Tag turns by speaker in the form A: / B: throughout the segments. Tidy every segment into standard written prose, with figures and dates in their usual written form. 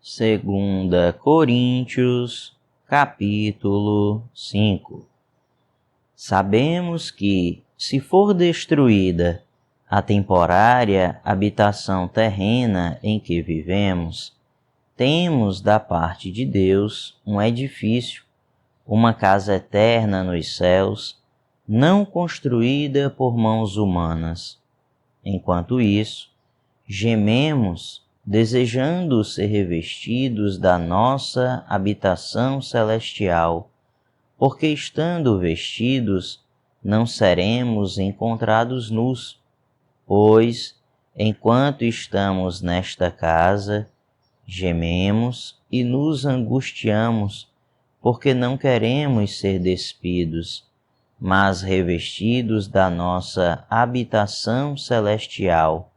A: Segunda Coríntios, capítulo 5. Sabemos que, se for destruída a temporária habitação terrena em que vivemos, temos da parte de Deus um edifício, uma casa eterna nos céus, não construída por mãos humanas. Enquanto isso, gememos, desejando ser revestidos da nossa habitação celestial, porque estando vestidos, não seremos encontrados nus. Pois, enquanto estamos nesta casa, gememos e nos angustiamos, porque não queremos ser despidos, mas revestidos da nossa habitação celestial,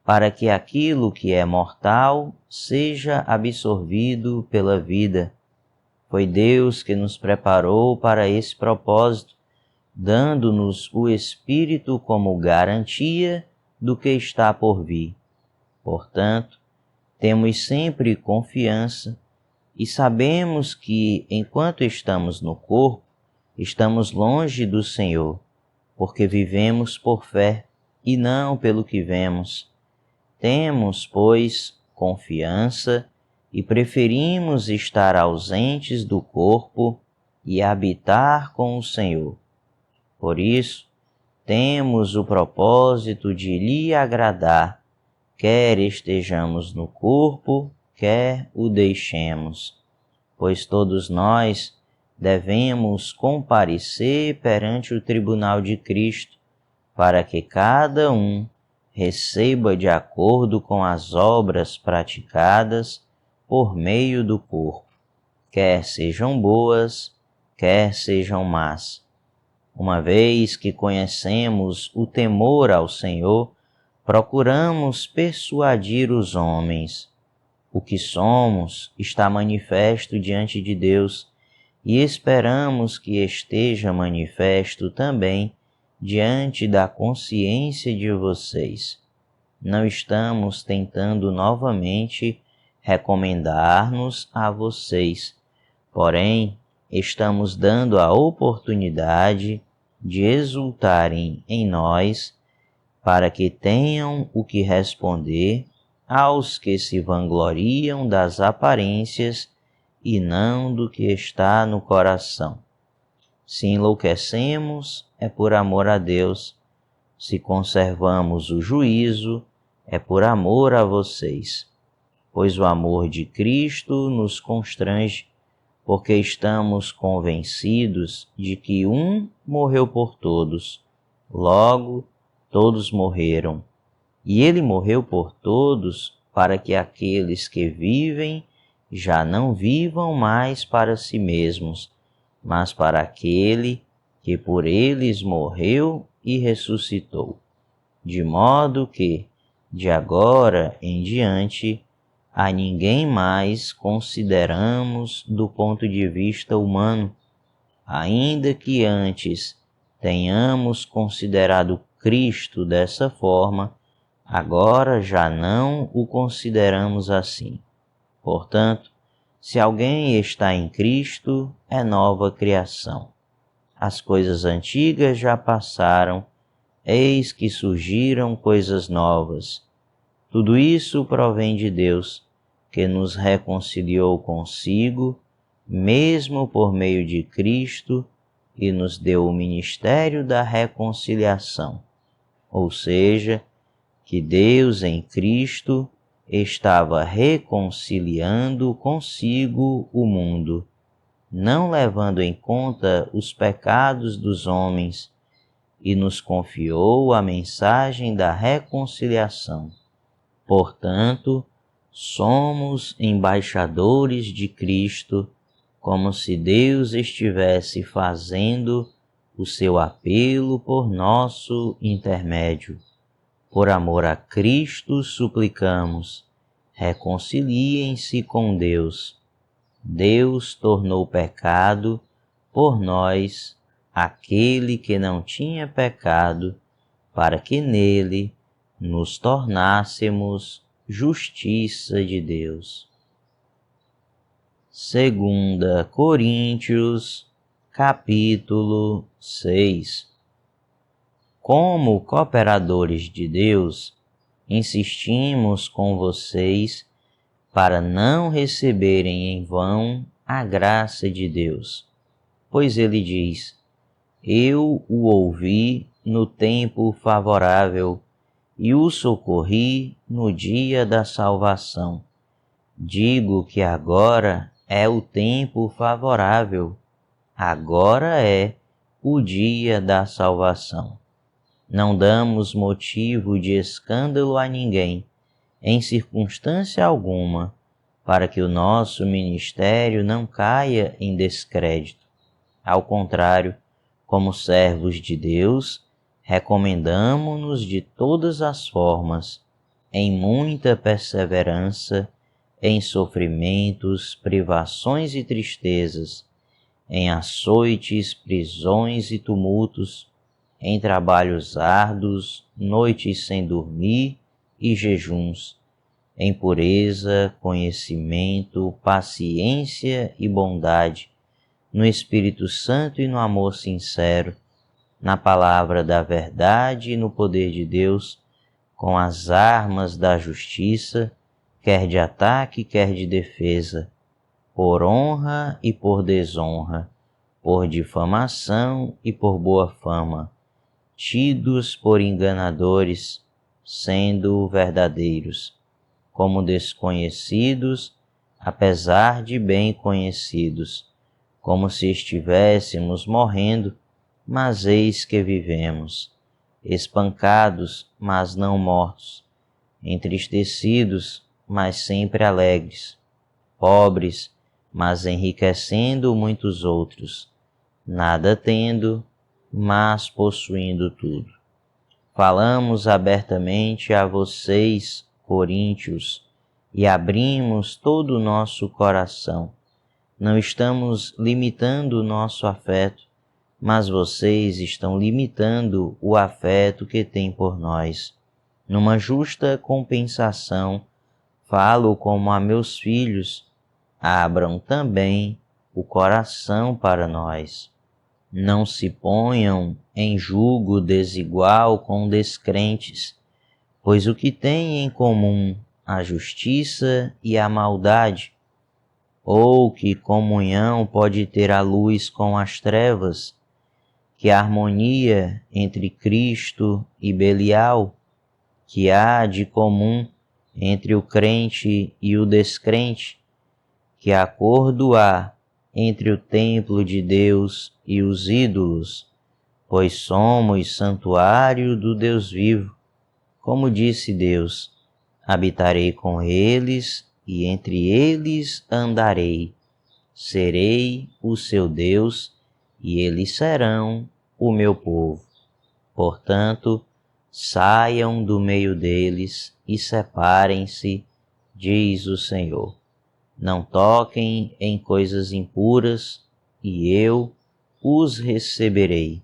A: para que aquilo que é mortal seja absorvido pela vida. Foi Deus que nos preparou para esse propósito, dando-nos o Espírito como garantia do que está por vir. Portanto, temos sempre confiança e sabemos que, enquanto estamos no corpo, estamos longe do Senhor, porque vivemos por fé e não pelo que vemos. Temos, pois, confiança e preferimos estar ausentes do corpo e habitar com o Senhor. Por isso, temos o propósito de lhe agradar, quer estejamos no corpo, quer o deixemos. Pois todos nós devemos comparecer perante o tribunal de Cristo, para que cada um receba de acordo com as obras praticadas por meio do corpo, quer sejam boas, quer sejam más. Uma vez que conhecemos o temor ao Senhor, procuramos persuadir os homens. O que somos está manifesto diante de Deus e esperamos que esteja manifesto também diante da consciência de vocês. Não estamos tentando novamente recomendar-nos a vocês, porém, estamos dando a oportunidade de exultarem em nós, para que tenham o que responder aos que se vangloriam das aparências e não do que está no coração. Se enlouquecemos, é por amor a Deus. Se conservamos o juízo, é por amor a vocês. Pois o amor de Cristo nos constrange, porque estamos convencidos de que um morreu por todos, logo todos morreram. E ele morreu por todos, para que aqueles que vivem já não vivam mais para si mesmos, mas para aquele que por eles morreu e ressuscitou. De modo que, de agora em diante, a ninguém mais consideramos do ponto de vista humano, ainda que antes tenhamos considerado Cristo dessa forma, agora já não o consideramos assim. Portanto, se alguém está em Cristo, é nova criação. As coisas antigas já passaram, eis que surgiram coisas novas. Tudo isso provém de Deus, que nos reconciliou consigo, mesmo por meio de Cristo, e nos deu o ministério da reconciliação. Ou seja, que Deus em Cristo estava reconciliando consigo o mundo, não levando em conta os pecados dos homens, e nos confiou a mensagem da reconciliação. Portanto, somos embaixadores de Cristo, como se Deus estivesse fazendo o seu apelo por nosso intermédio. Por amor a Cristo suplicamos, reconciliem-se com Deus. Deus tornou pecado por nós aquele que não tinha pecado, para que nele nos tornássemos justiça de Deus. Segunda Coríntios, capítulo 6. Como cooperadores de Deus, insistimos com vocês para não receberem em vão a graça de Deus. Pois ele diz: Eu o ouvi no tempo favorável e o socorri no dia da salvação. Digo que agora é o tempo favorável, agora é o dia da salvação. Não damos motivo de escândalo a ninguém, em circunstância alguma, para que o nosso ministério não caia em descrédito. Ao contrário, como servos de Deus, recomendamo-nos de todas as formas, em muita perseverança, em sofrimentos, privações e tristezas, em açoites, prisões e tumultos, em trabalhos árduos, noites sem dormir e jejuns, em pureza, conhecimento, paciência e bondade, no Espírito Santo e no amor sincero, na palavra da verdade e no poder de Deus, com as armas da justiça, quer de ataque, quer de defesa, por honra e por desonra, por difamação e por boa fama, tidos por enganadores, sendo verdadeiros, como desconhecidos, apesar de bem conhecidos, como se estivéssemos morrendo, mas eis que vivemos, espancados, mas não mortos, entristecidos, mas sempre alegres, pobres, mas enriquecendo muitos outros, nada tendo, mas possuindo tudo. Falamos abertamente a vocês, coríntios, e abrimos todo o nosso coração. Não estamos limitando o nosso afeto, mas vocês estão limitando o afeto que têm por nós. Numa justa compensação, falo como a meus filhos, abram também o coração para nós. Não se ponham em julgo desigual com descrentes, pois o que têm em comum a justiça e a maldade? Ou que comunhão pode ter a luz com as trevas? Que harmonia entre Cristo e Belial? Que há de comum entre o crente e o descrente? Que acordo há entre o templo de Deus e os ídolos? Pois somos santuário do Deus vivo. Como disse Deus: habitarei com eles e entre eles andarei. Serei o seu Deus e eles serão o meu povo. Portanto, saiam do meio deles e separem-se, diz o Senhor. Não toquem em coisas impuras, e eu os receberei,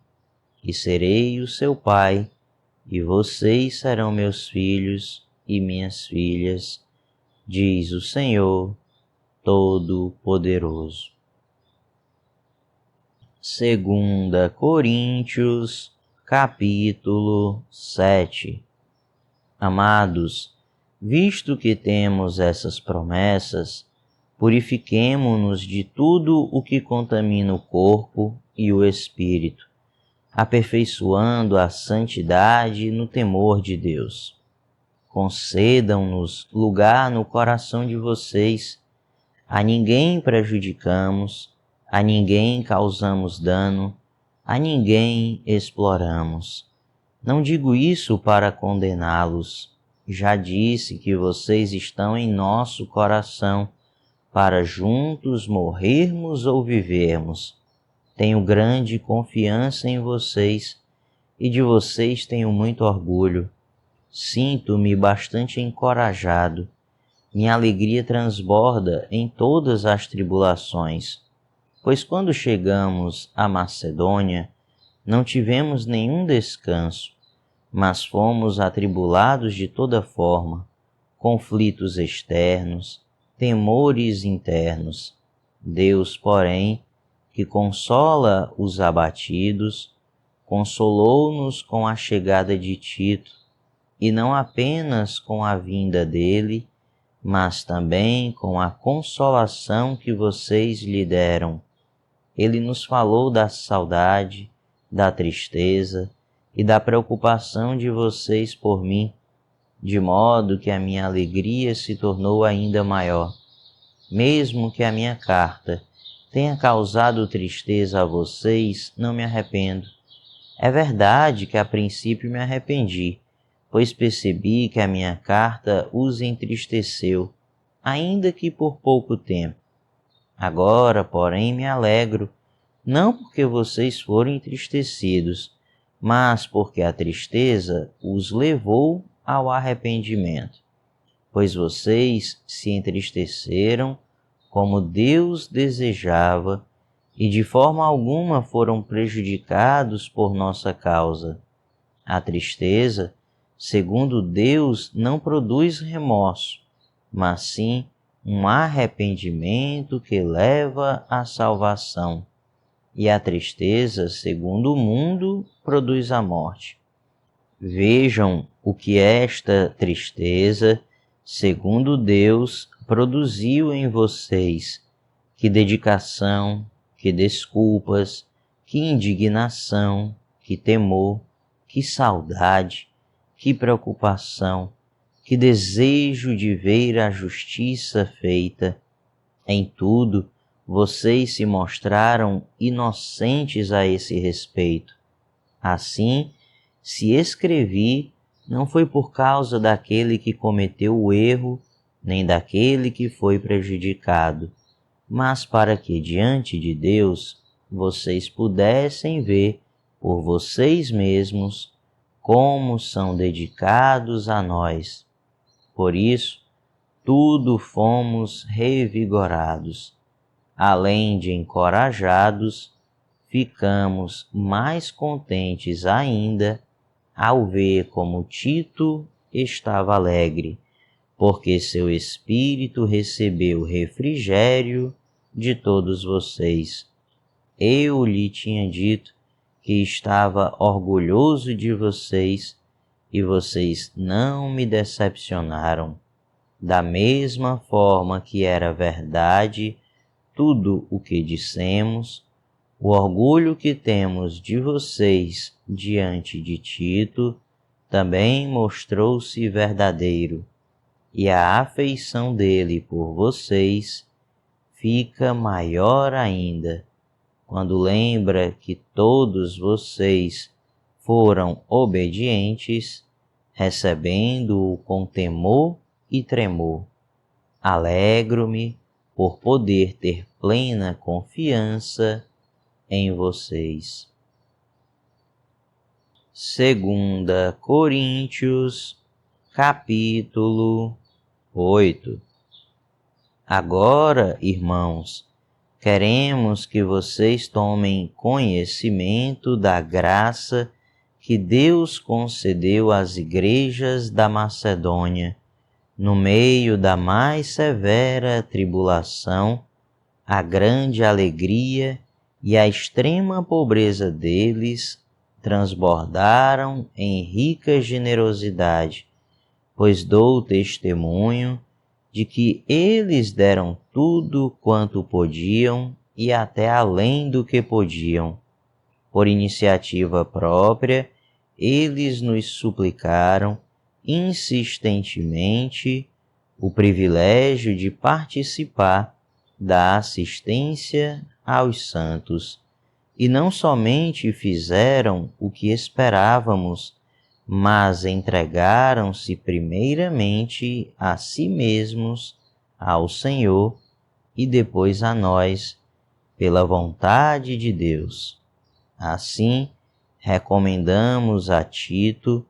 A: e serei o seu pai, e vocês serão meus filhos e minhas filhas, diz o Senhor Todo-Poderoso. Segunda Coríntios, capítulo 7. Amados, visto que temos essas promessas, purifiquemo-nos de tudo o que contamina o corpo e o espírito, aperfeiçoando a santidade no temor de Deus. Concedam-nos lugar no coração de vocês. A ninguém prejudicamos, a ninguém causamos dano, a ninguém exploramos. Não digo isso para condená-los. Já disse que vocês estão em nosso coração, para juntos morrermos ou vivermos. Tenho grande confiança em vocês e de vocês tenho muito orgulho. Sinto-me bastante encorajado. Minha alegria transborda em todas as tribulações, pois quando chegamos à Macedônia, não tivemos nenhum descanso, mas fomos atribulados de toda forma, conflitos externos, temores internos. Deus, porém, que consola os abatidos, consolou-nos com a chegada de Tito, e não apenas com a vinda dele, mas também com a consolação que vocês lhe deram. Ele nos falou da saudade, da tristeza e da preocupação de vocês por mim, de modo que a minha alegria se tornou ainda maior. Mesmo que a minha carta tenha causado tristeza a vocês, não me arrependo. É verdade que a princípio me arrependi, pois percebi que a minha carta os entristeceu, ainda que por pouco tempo. Agora, porém, me alegro, não porque vocês foram entristecidos, mas porque a tristeza os levou ao arrependimento, pois vocês se entristeceram como Deus desejava e de forma alguma foram prejudicados por nossa causa. A tristeza, segundo Deus, não produz remorso, mas sim um arrependimento que leva à salvação. E a tristeza, segundo o mundo, produz a morte. Vejam o que esta tristeza, segundo Deus, produziu em vocês. Que dedicação, que desculpas, que indignação, que temor, que saudade, que preocupação, que desejo de ver a justiça feita. Em tudo, vocês se mostraram inocentes a esse respeito. Assim, se escrevi, não foi por causa daquele que cometeu o erro, nem daquele que foi prejudicado, mas para que diante de Deus vocês pudessem ver por vocês mesmos como são dedicados a nós. Por isso, tudo fomos revigorados. Além de encorajados, ficamos mais contentes ainda ao ver como Tito estava alegre, porque seu espírito recebeu refrigério de todos vocês. Eu lhe tinha dito que estava orgulhoso de vocês e vocês não me decepcionaram. Da mesma forma que era verdade tudo o que dissemos, o orgulho que temos de vocês diante de Tito também mostrou-se verdadeiro, e a afeição dele por vocês fica maior ainda quando lembra que todos vocês foram obedientes, recebendo-o com temor e tremor. Alegro-me por poder ter plena confiança em vocês. 2 Coríntios, capítulo 8. Agora, irmãos, queremos que vocês tomem conhecimento da graça que Deus concedeu às igrejas da Macedônia. No meio da mais severa tribulação, a grande alegria e a extrema pobreza deles transbordaram em rica generosidade, pois dou testemunho de que eles deram tudo quanto podiam e até além do que podiam. Por iniciativa própria, eles nos suplicaram insistentemente o privilégio de participar da assistência aos santos, e não somente fizeram o que esperávamos, mas entregaram-se primeiramente a si mesmos, ao Senhor e depois a nós, pela vontade de Deus. Assim, recomendamos a Tito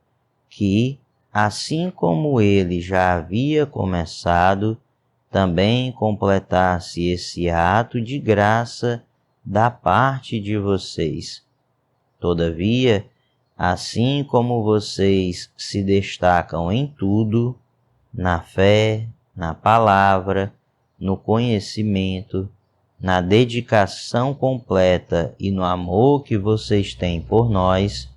A: que, assim como ele já havia começado, também completasse esse ato de graça da parte de vocês. Todavia, assim como vocês se destacam em tudo, na fé, na palavra, no conhecimento, na dedicação completa e no amor que vocês têm por nós,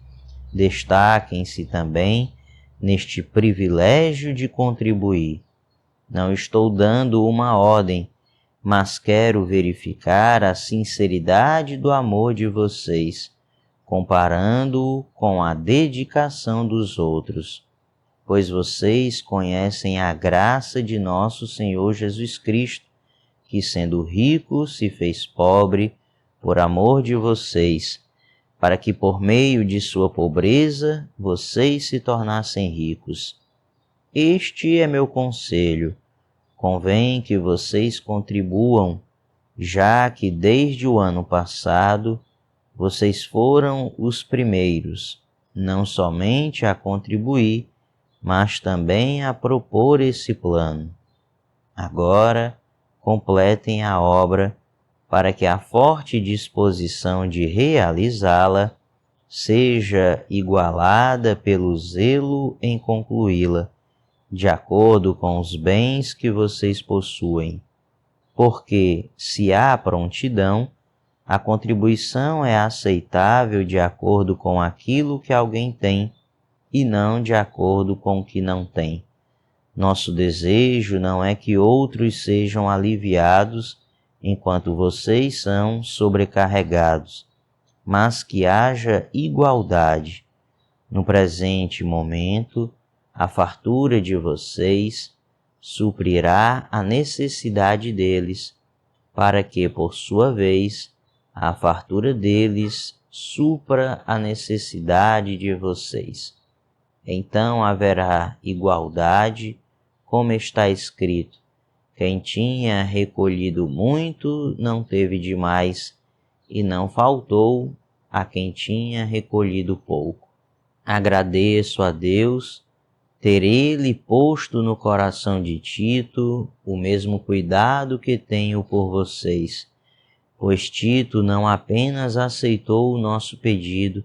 A: destaquem-se também neste privilégio de contribuir. Não estou dando uma ordem, mas quero verificar a sinceridade do amor de vocês, comparando-o com a dedicação dos outros, pois vocês conhecem a graça de nosso Senhor Jesus Cristo, que sendo rico se fez pobre por amor de vocês, para que por meio de sua pobreza vocês se tornassem ricos. Este é meu conselho. Convém que vocês contribuam, já que desde o ano passado vocês foram os primeiros, não somente a contribuir, mas também a propor esse plano. Agora, completem a obra para que a forte disposição de realizá-la seja igualada pelo zelo em concluí-la, de acordo com os bens que vocês possuem. Porque, se há prontidão, a contribuição é aceitável de acordo com aquilo que alguém tem e não de acordo com o que não tem. Nosso desejo não é que outros sejam aliviados enquanto vocês são sobrecarregados, mas que haja igualdade. No presente momento, a fartura de vocês suprirá a necessidade deles, para que, por sua vez, a fartura deles supra a necessidade de vocês. Então haverá igualdade, como está escrito: quem tinha recolhido muito não teve demais, e não faltou a quem tinha recolhido pouco. Agradeço a Deus ter Ele posto no coração de Tito o mesmo cuidado que tenho por vocês, pois Tito não apenas aceitou o nosso pedido,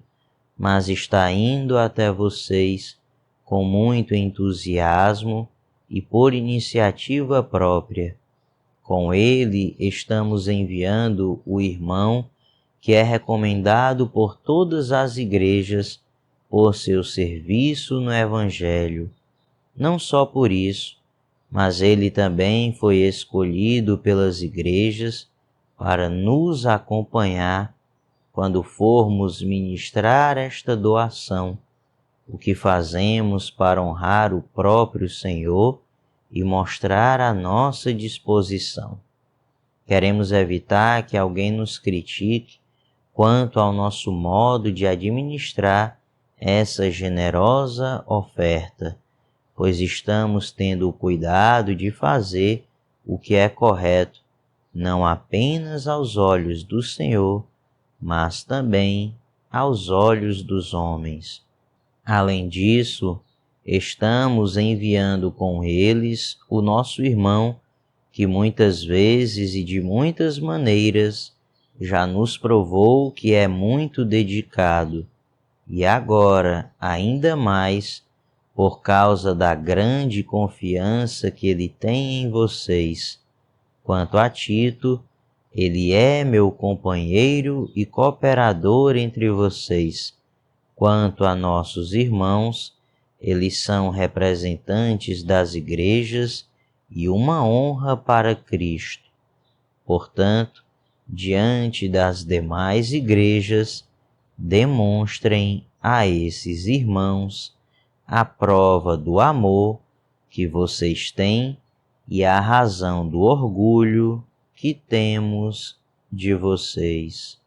A: mas está indo até vocês com muito entusiasmo e por iniciativa própria. Com ele estamos enviando o irmão que é recomendado por todas as igrejas por seu serviço no Evangelho. Não só por isso, mas ele também foi escolhido pelas igrejas para nos acompanhar quando formos ministrar esta doação, o que fazemos para honrar o próprio Senhor e mostrar a nossa disposição. Queremos evitar que alguém nos critique quanto ao nosso modo de administrar essa generosa oferta, pois estamos tendo o cuidado de fazer o que é correto, não apenas aos olhos do Senhor, mas também aos olhos dos homens. Além disso, estamos enviando com eles o nosso irmão, que muitas vezes e de muitas maneiras já nos provou que é muito dedicado, e agora, ainda mais, por causa da grande confiança que ele tem em vocês. Quanto a Tito, ele é meu companheiro e cooperador entre vocês. Quanto a nossos irmãos, eles são representantes das igrejas e uma honra para Cristo. Portanto, diante das demais igrejas, demonstrem a esses irmãos a prova do amor que vocês têm e a razão do orgulho que temos de vocês.